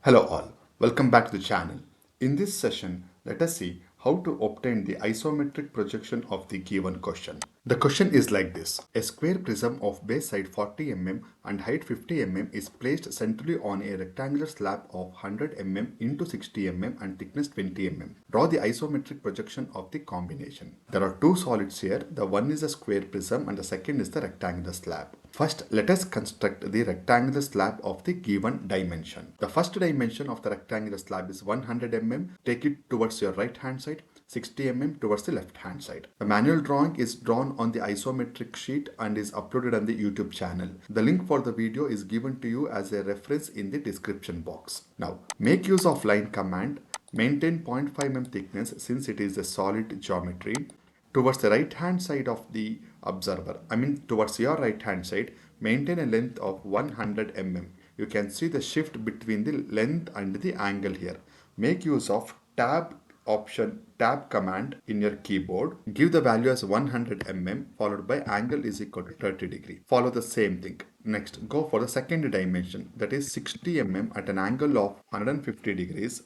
Hello all, welcome back to the channel. In this session, let us see how to obtain the isometric projection of the given question. The question is like this. A square prism of base side 40 mm and height 50 mm is placed centrally on a rectangular slab of 100 mm into 60 mm and thickness 20 mm. Draw the isometric projection of the combination. There are two solids here. The one is a square prism and the second is the rectangular slab. First, let us construct the rectangular slab of the given dimension. The first dimension of the rectangular slab is 100 mm. Take it towards your right hand side, 60 mm towards the left hand side. The manual drawing is drawn on the isometric sheet and is uploaded on the YouTube channel. The link for the video is given to you as a reference in the description box. Now, make use of line command. Maintain 0.5 mm thickness since it is a solid geometry. Towards the right hand side of the observer, towards your right hand side, maintain a length of 100 mm. You can see the shift between the length and the angle here. Make use of tab command in your keyboard. Give the value as 100 mm followed by angle is equal to 30 degree. Follow the same thing. Next, go for the second dimension, that is 60 mm at an angle of 150 degrees.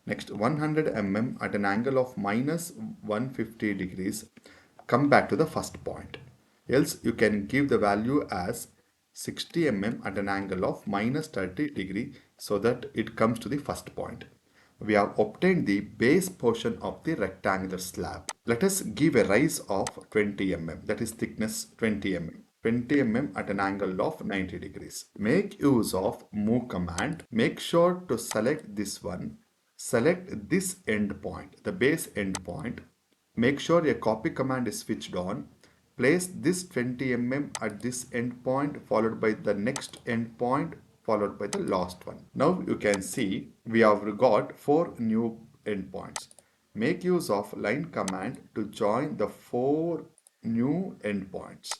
Next, 100 mm at an angle of minus 150 degrees. Come back to the first point. Else you can give the value as 60 mm at an angle of minus 30 degree so that it comes to the first point. We have obtained the base portion of the rectangular slab. Let us give a rise of 20 mm, that is thickness 20 mm. 20 mm at an angle of 90 degrees. Make use of move command. Make sure to select this one. Select this end point, the base end point. Make sure a copy command is switched on. Place this 20 mm at this end point followed by the next end point followed by the last one. Now you can see we have got 4 new endpoints. Make use of line command to join the 4 new endpoints.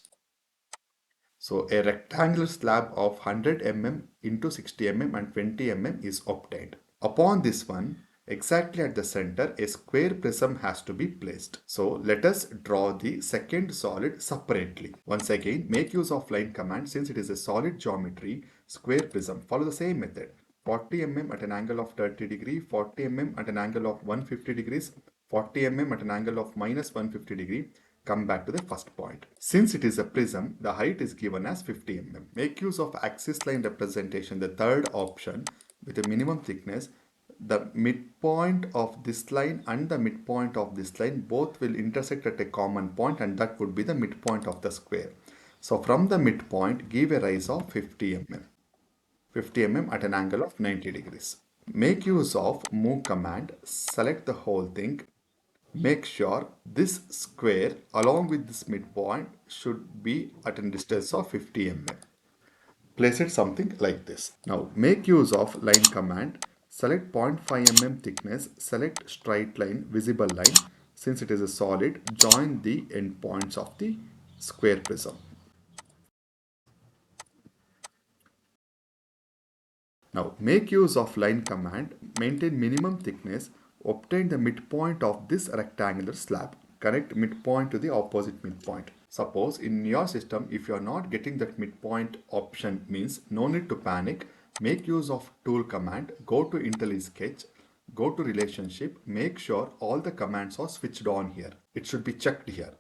So a rectangular slab of 100 mm into 60 mm and 20 mm is obtained. Upon this one, exactly at the center, a square prism has to be placed. So let us draw the second solid separately. Once again, make use of line command since it is a solid geometry, square prism. Follow the same method. 40 mm at an angle of 30 degree, 40 mm at an angle of 150 degrees, 40 mm at an angle of minus 150 degree. Come back to the first point. Since it is a prism, the height is given as 50 mm. Make use of axis line representation, the third option, with a minimum thickness. The midpoint of this line and the midpoint of this line both will intersect at a common point, and that would be the midpoint of the square. So from the midpoint, give a rise of 50 mm. 50 mm at an angle of 90 degrees. Make use of move command, select the whole thing. Make sure this square along with this midpoint should be at a distance of 50 mm. Place it something like this. Now make use of line command. Select 0.5 mm thickness. Select straight line, visible line. Since it is a solid, join the endpoints of the square prism. Now make use of line command. Maintain minimum thickness. Obtain the midpoint of this rectangular slab. Connect midpoint to the opposite midpoint. Suppose in your system, if you are not getting that midpoint option, means no need to panic. Make use of tool command. Go to IntelliSketch. Go to relationship. Make sure all the commands are switched on here. It should be checked here.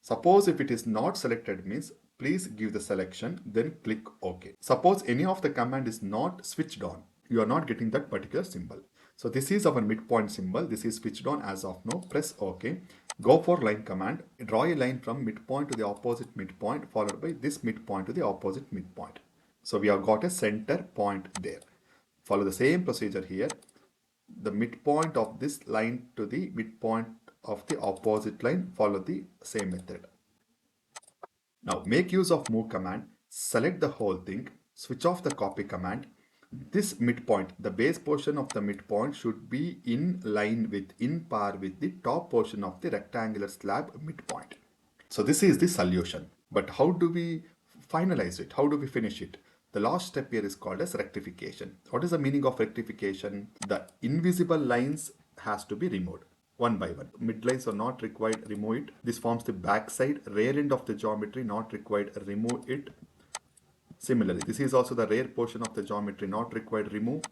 Suppose if it is not selected, means please give the selection, then click OK. Suppose any of the command is not switched on, you are not getting that particular symbol. So this is our midpoint symbol. This is switched on as of now. Press OK. Go for line command. Draw a line from midpoint to the opposite midpoint followed by this midpoint to the opposite midpoint. So we have got a center point there. Follow the same procedure here. The midpoint of this line to the midpoint of the opposite line, follow the same method. Now make use of move command, select the whole thing, switch off the copy command. This midpoint, the base portion of the midpoint should be in par with the top portion of the rectangular slab midpoint. So this is the solution. But how do we finalize it? How do we finish it? The last step here is called as rectification. What is the meaning of rectification? The invisible lines has to be removed one by one. Midlines are not required, remove it. This forms the back side. Rear end of the geometry not required, remove it. Similarly, this is also the rear portion of the geometry not required, remove.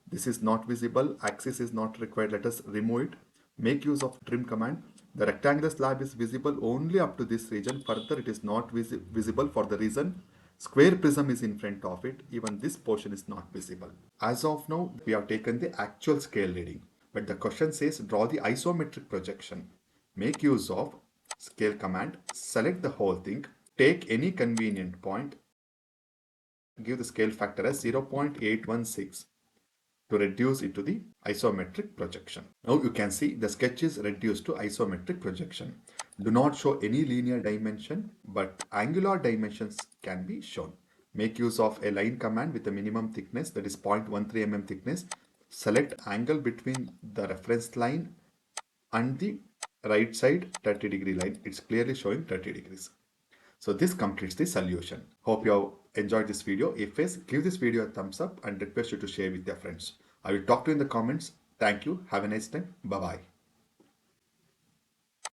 This is not visible, axis is not required, let us remove it. Make use of trim command. The rectangular slab is visible only up to this region, further it is not visible for the reason square prism is in front of it, even this portion is not visible. As of now, we have taken the actual scale reading, but the question says draw the isometric projection. Make use of scale command, select the whole thing, take any convenient point, give the scale factor as 0.816 to reduce it to the isometric projection. Now you can see the sketch is reduced to isometric projection. Do not show any linear dimension, but angular dimensions can be shown. Make use of a line command with a minimum thickness, that is 0.13 mm thickness. Select angle between the reference line and the right side 30-degree line. It's clearly showing 30 degrees. So this completes the solution. Hope you have enjoyed this video. If yes, give this video a thumbs up and request you to share with your friends. I will talk to you in the comments. Thank you. Have a nice time. Bye-bye.